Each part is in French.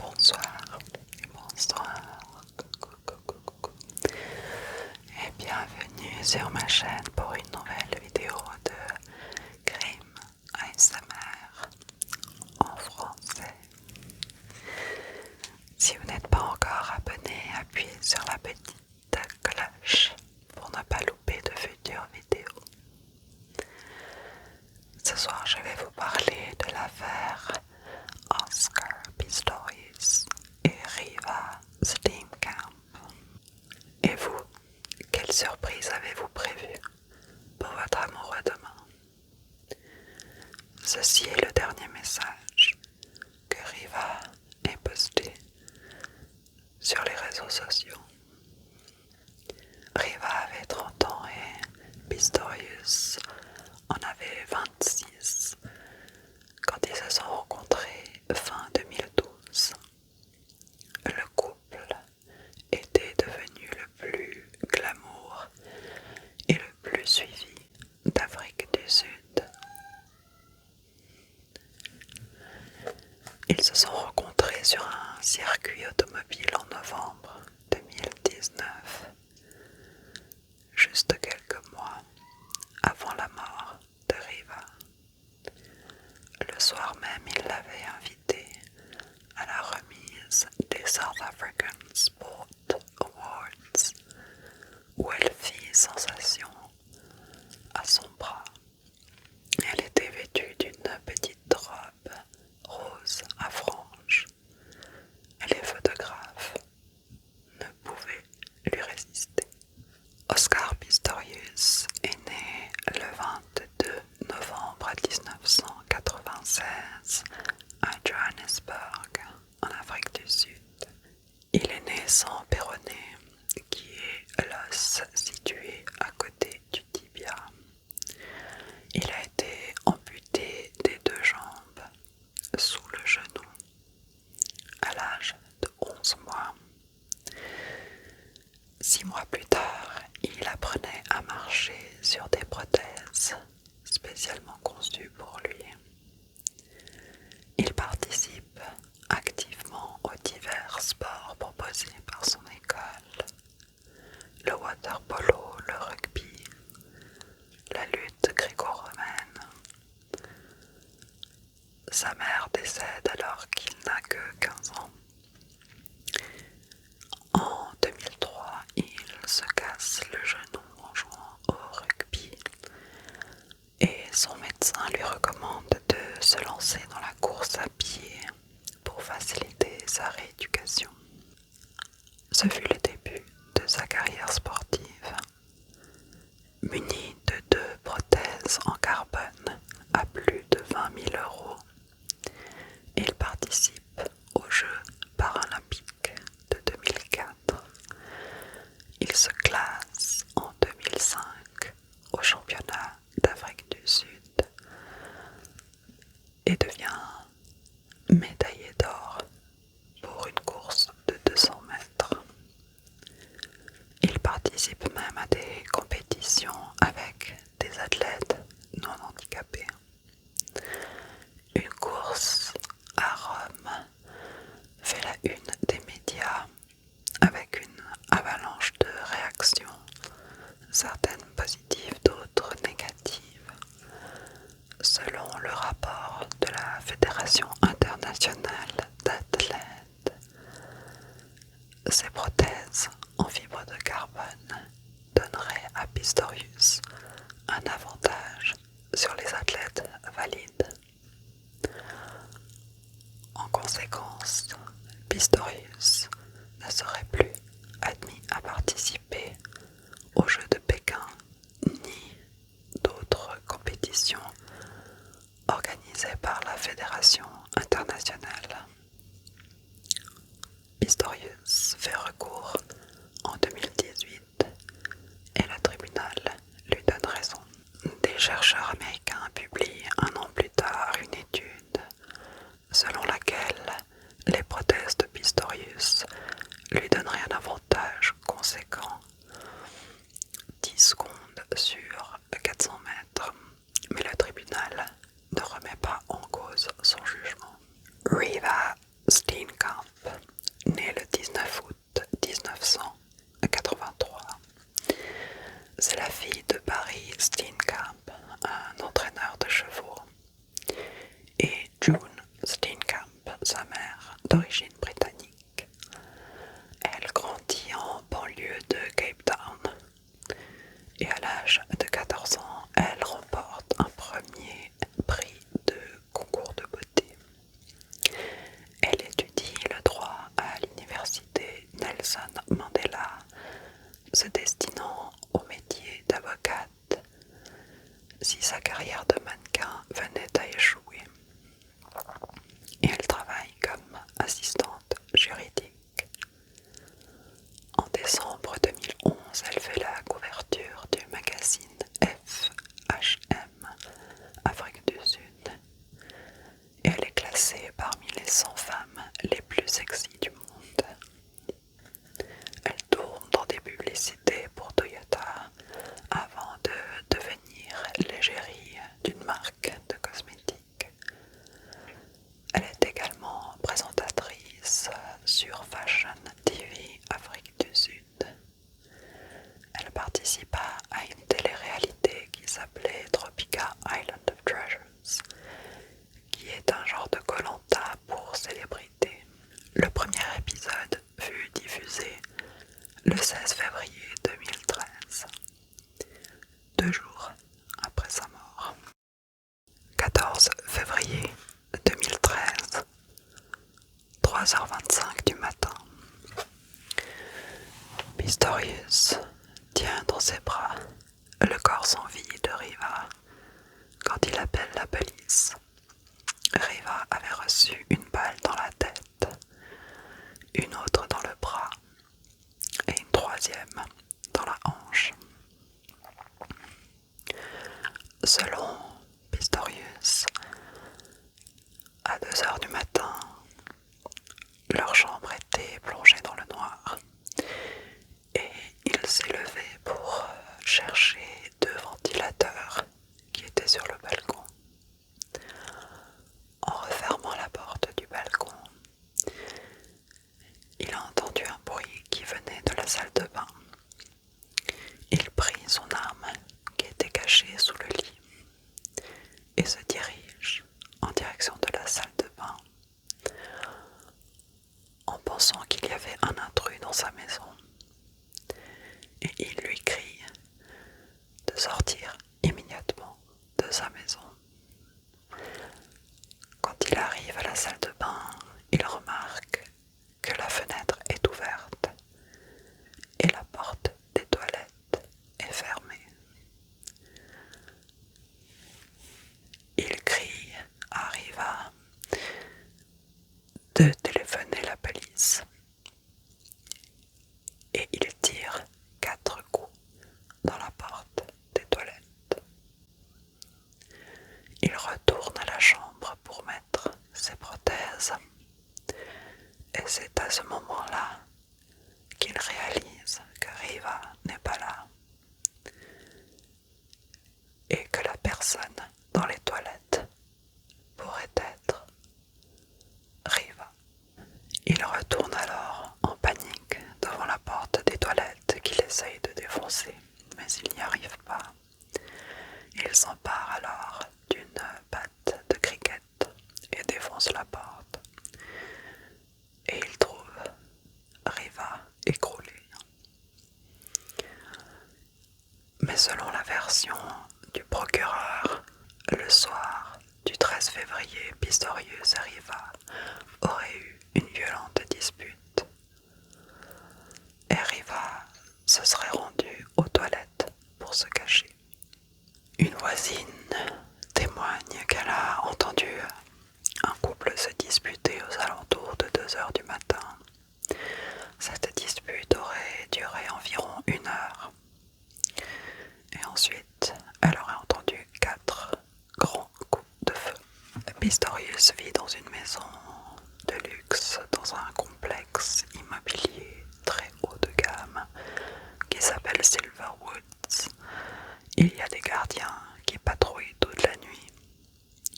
bonsoir et bonsoir, coucou et bienvenue sur ma chaîne pour une nouvelle vidéo de crime ASMR en français. Si vous n'êtes pas encore abonné, appuyez sur la petite cloche pour ne pas louper de futures vidéos. Ce soir, je vais vous parler de l'affaire Oscar Pistorius et Riva Steenkamp. Et vous, quelle surprise avez-vous prévue pour votre amoureux demain? Ceci est le dernier message que Riva ait posté sur les réseaux sociaux. Riva avait 30 ans et Pistorius en avait 26 quand ils se sont rencontrés fin 2012. Le couple était devenu le plus glamour et le plus suivi d'Afrique du Sud. Ils se sont rencontrés sur un circuit automobile en novembre 2019, juste quelques mois avant la mort de Riva. Le soir même, il l'avait invitée à la remise des South African Sport Awards, où elle fit sensation à son bras. Elle était vêtue d'une petite robe rose à franges, et les photographes ne pouvaient lui résister. Oscar Pistorius est né le 22 novembre 1996 à Johannesburg, en Afrique du Sud. Il est né sans péroné, qui est l'os situé à côté du tibia. Il a été amputé des deux jambes sous le genou à l'âge de 11 mois. 6 mois plus tard, il apprenait à marcher sur des prothèses spécialement conçues pour lui. Il participe activement aux divers sports proposés par son école: le water polo, le rugby, la lutte gréco-romaine. Sa mère décède alors qu'il n'a que 15 ans. En 2003, il se casse le genou en jouant au rugby et son médecin lui recommande de se lancer dans la course à pied pour faciliter sa rééducation. Ce fut le début de sa carrière sportive. Muni de 2 prothèses en carbone à plus de 20 000 €, il participe aux Jeux paralympiques de 2004. Il se classe en 2005 au championnat d'Afrique du Sud et devient médaillé d'or pour une course de 200 mètres. Il participe même à des compétitions avec des athlètes non handicapés. Une course à Rome fait la une des médias avec une avalanche de réactions, certaines positives, d'autres négatives. Selon le rapport de la Fédération internationale d'athlètes, ces prothèses en fibre de carbone donneraient à Pistorius un avantage sur les athlètes valides. En conséquence, Pistorius ne serait plus admis à participer aux Jeux de Pékin ni d'autres compétitions organisées par la Fédération internationale. Pistorius fait recours en 2018 et le tribunal lui donne raison. Des chercheurs américains publient un an plus tard une étude selon laquelle les prothèses de Pistorius lui donneraient un avantage conséquent, 10 secondes sur 400 mètres, mais le tribunal ne remet pas en cause son jugement. Riva Steenkamp d'origine britannique. Elle grandit en banlieue de Cape Town et à l'âge de 14 ans, elle remporte un premier prix de concours de beauté. Elle étudie le droit à l'université Nelson Mandela, se destinant au métier d'avocate si sa carrière de mannequin venait à échouer. Et elle travaille comme assistante juridique. En décembre 2011, elle fait la couverture du magazine FHM Afrique du Sud et elle est classée parmi les 100 femmes les plus sexy du monde. Elle tourne dans des publicités pour Toyota avant de devenir l'égérie d'une marque de cosmétiques. Elle est également présentatrice sur Fashion TV Afrique du Sud. Elle participa à une télé-réalité qui s'appelait Tropica Island of Treasures, qui est un genre de Koh-Lanta pour célébrités. Le premier épisode fut diffusé le 16 février 2013, 2 jours après sa mort. 14 février 2013, 3h25 du matin. Pistorius tient dans ses bras le corps sans vie de Riva quand il appelle la police. Riva avait reçu une balle dans la tête, une autre dans le bras et une troisième dans la hanche. Selon Pistorius, à 2h du matin, leur chambre était plongée dans le noir et il s'est levé pour chercher 2 ventilateurs qui étaient sur le balcon. En refermant la porte du balcon, il a entendu un bruit qui venait de la salle de bain. Il prit son arme qui était cachée sous le lit et se dirige en direction de la salle de bain en pensant qu'il y avait un intrus dans sa maison. Et il lui crie de sortir immédiatement de sa maison. Quand il arrive à la salle de bain, il remarque que la fenêtre est ouverte et la porte des toilettes est fermée. Il crie à Riva de téléphoner la police et il tire 4 coups dans la porte des toilettes. Il retourne à la chambre pour mettre ses prothèses et c'est à ce moment-là qu'il réalise que Riva n'est pas là et que la personne dans les toilettes pourrait être Riva. Il retourne alors en panique devant la porte des toilettes qu'il essaye de défoncer, mais il n'y arrive pas. Il s'empare alors d'une batte de cricket et défonce la porte. Et il trouve Riva écroulée. Mais selon la version du procureur, le soir du 13 février, Pistorius et Riva auraient eu une violente dispute. Et Riva se serait rendue aux toilettes pour se cacher. Une voisine témoigne qu'elle a entendu un couple se disputer aux alentours de 2h du matin. Cette dispute aurait duré environ 1 heure. Et ensuite, elle aurait entendu 4 grands coups de feu. Pistorius vit dans une maison de luxe, dans un complexe immobilier très haut de gamme qui s'appelle Silverwoods. Il y a des gardiens qui patrouillent toute la nuit.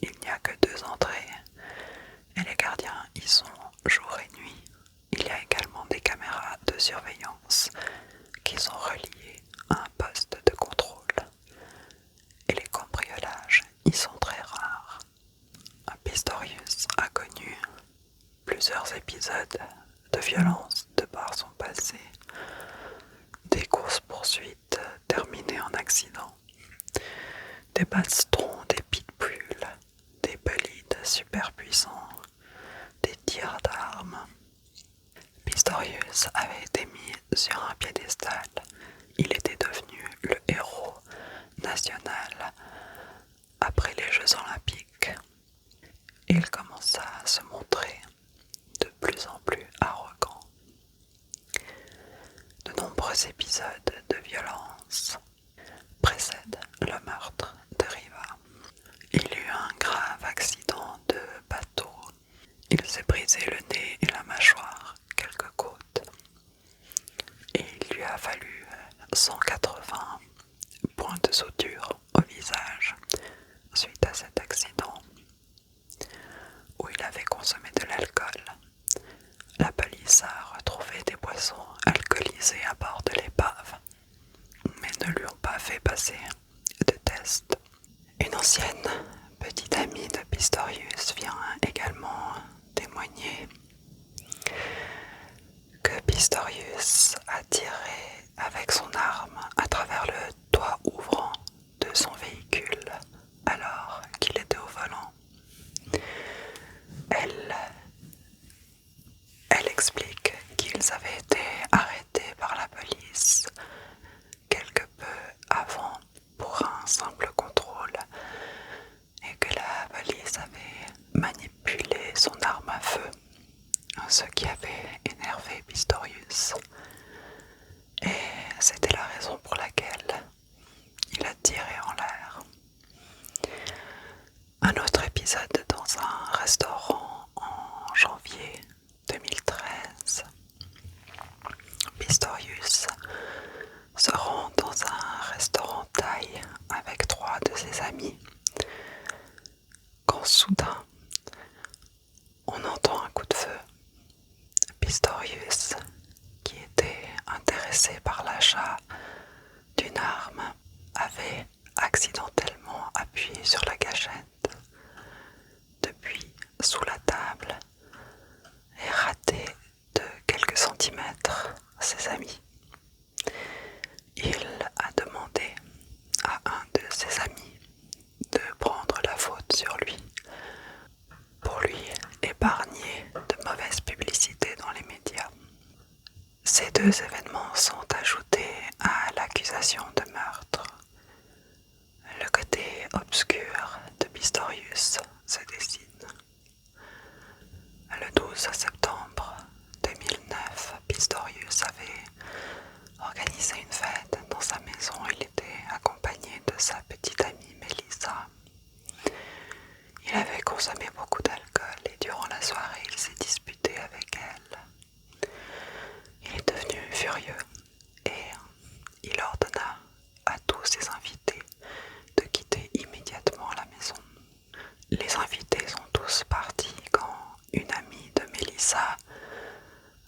Il n'y a que 2 entrées et les gardiens y sont jour et nuit. Il y a également des caméras de surveillance qui sont reliées à un poste de contrôle. Et les cambriolages y sont très rares. Pistorius a connu plusieurs plusieurs épisodes de violence de par son passé, des courses-poursuites terminées en accident, des bastons, des pitbulls, des bolides super puissants, des tirs d'armes. Pistorius avait été mis sur un piédestal. Il était devenu le héros national après les Jeux Olympiques. Il commença à se montrer de plus en plus arrogant. De nombreux épisodes de violence précèdent le meurtre de Riva. Il eut un grave accident de bateau. Il s'est brisé le nez et la mâchoire, quelques côtes. Et il lui a fallu 180 points de suture au visage suite à cet accident où il avait consommé de l'alcool. La police a retrouvé des boissons alcoolisées à bord de l'épave, mais ne lui ont pas fait passer de test. Une ancienne petite amie de Pistorius vient également témoigner que Pistorius a tiré avec son arme à travers le toit ouvrant de son véhicule alors qu'il était au volant. Elle explique qu'ils avaient été arrêtés par la police quelque peu avant pour un simple contrôle et que la police avait manipulé son arme à feu, ce qui avait énervé Pistorius. Et c'était la raison pour laquelle il a tiré en l'air. Un autre épisode dans un restaurant en janvier 2013. Pistorius se rend dans un restaurant thaï avec 3 de ses amis quand soudain on entend un coup de feu. Pistorius, qui était intéressé par l'achat d'une arme, avait accidentellement appuyé sur la gâchette depuis sous la table et raté de quelques centimètres ses amis. Il a demandé à un de ses amis de prendre la faute sur lui pour lui épargner de mauvaise publicité dans les médias. Ces 2 événements sont ajoutés à l'accusation de meurtre. Le côté obscur de Pistorius se dessine. Le 12 septembre 2009, Pistorius avait organisé une fête dans sa maison. Il était accompagné de sa petite amie Melissa. Il avait consommé beaucoup d'alcool et durant la soirée, il s'est disputé avec elle. Il est devenu furieux et il ordonna à tous ses invités de quitter immédiatement la maison. Les invités sont tous partis quand une amie de Melissa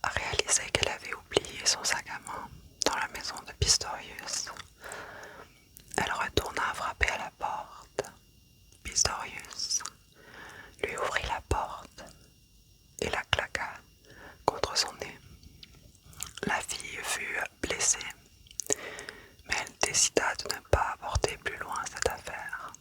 a réalisé qu'elle avait oublié son sac à main dans la maison de Pistorius. Elle retourna frapper à la porte. Pistorius lui ouvrit la porte et la claqua contre son nez. La fille fut blessée, mais elle décida de ne pas apporter plus loin cette affaire.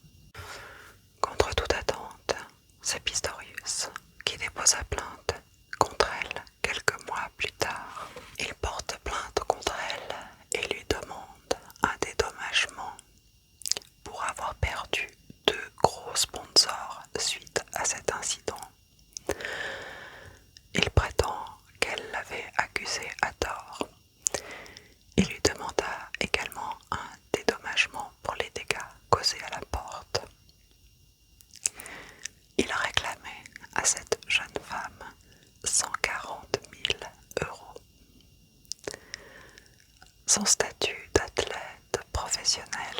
Contre toute attente, c'est Pistorius qui déposa plainte contre elle quelques mois plus tard. Il porte plainte contre elle et lui demande un dédommagement pour avoir perdu 2 gros sponsors suite à cet incident. Il prétend qu'elle l'avait accusé à tort. Il lui demanda également un dédommagement pour les dégâts causés à la porte. Il réclamait à cette jeune femme 140 000 euros. Son statut d'athlète professionnel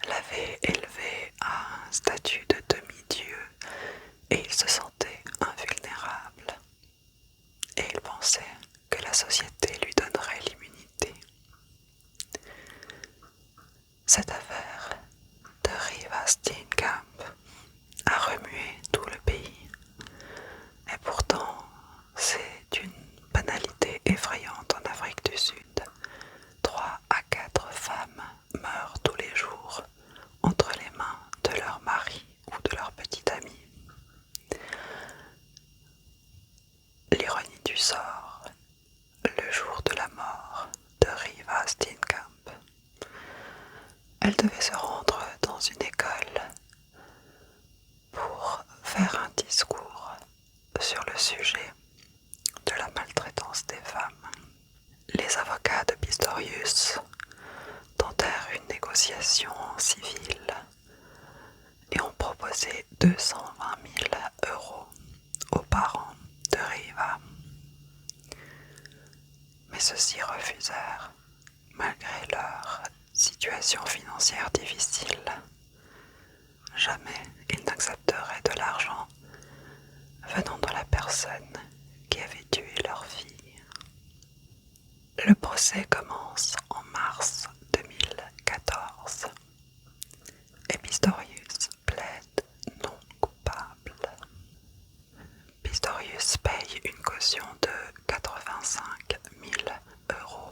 l'avait élevé à un statut de demi-dieu et il se sentait invulnérable. Et il pensait que la société lui donnerait l'immunité. Cette affaire de Riva Steenkamp a remué tout le pays. Et pour de la maltraitance des femmes. Les avocats de Pistorius tentèrent une négociation civile et ont proposé 220 000 € aux parents de Riva. Mais ceux-ci refusèrent, malgré leur situation financière difficile. Jamais ils n'accepteraient de l'argent venant de la personne qui avait tué leur fille. Le procès commence en mars 2014 et Pistorius plaide non coupable. Pistorius paye une caution de 85 000 €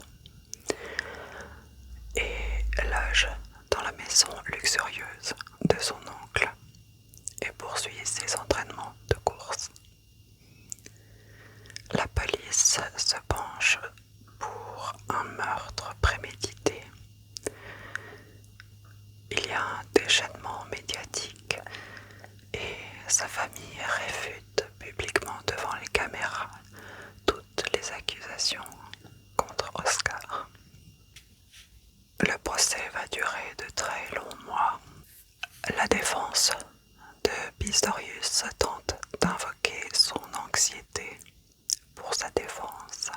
et loge dans la maison luxurieuse de son oncle et poursuit ses entraînements de course. La police se penche pour un meurtre prémédité. Il y a un déchaînement médiatique et sa famille réfute publiquement devant les caméras toutes les accusations contre Oscar. Le procès va durer de très longs mois. La défense de Pistorius tente d'invoquer son anxiété pour sa défense.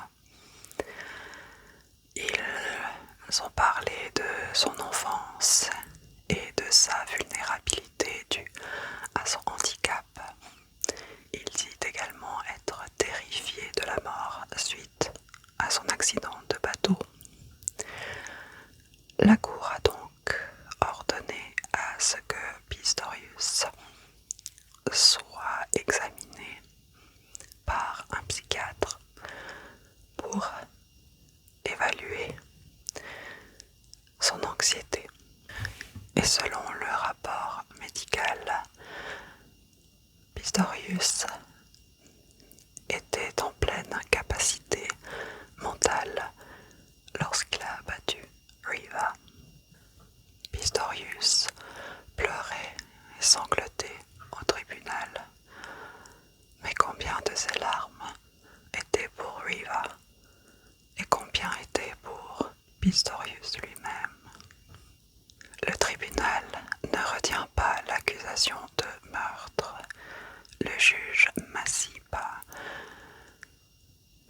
Ils ont parlé de son enfance et de sa vulnérabilité due à son handicap. Il dit également être terrifié de la mort suite à son accident de bateau. La cour a donc ordonné à ce que Pistorius soit examiné par un psychiatre pour évaluer son anxiété. Et selon le rapport médical, Pistorius était en pleine incapacité mentale lorsqu'il a abattu Riva. Pistorius pleurait et sanglotait au tribunal. Mais combien de ses larmes étaient pour Riva et combien étaient pour Pistorius lui-même? Le tribunal ne retient pas l'accusation de meurtre. Le juge Massipa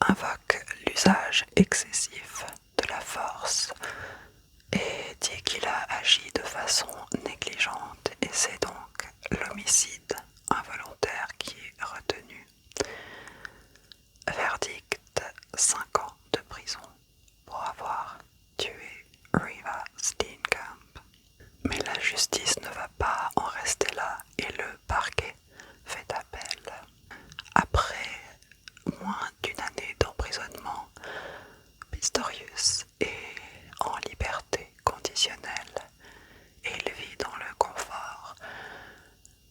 invoque l'usage excessif de la force et dit qu'il a agi de façon négligente et c'est donc l'homicide involontaire qui est retenu. Verdict 5 ans de prison pour avoir tué Riva Steenkamp. Mais la justice ne va pas en rester là et le parquet fait appel. Après moins d'une année d'emprisonnement, Pistorius est en liberté conditionnelle et il vit dans le confort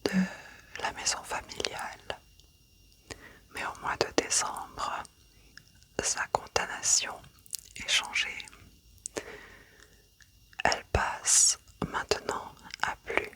de la maison familiale. Mais au mois de décembre, sa condamnation est changée. Elle passe maintenant à plus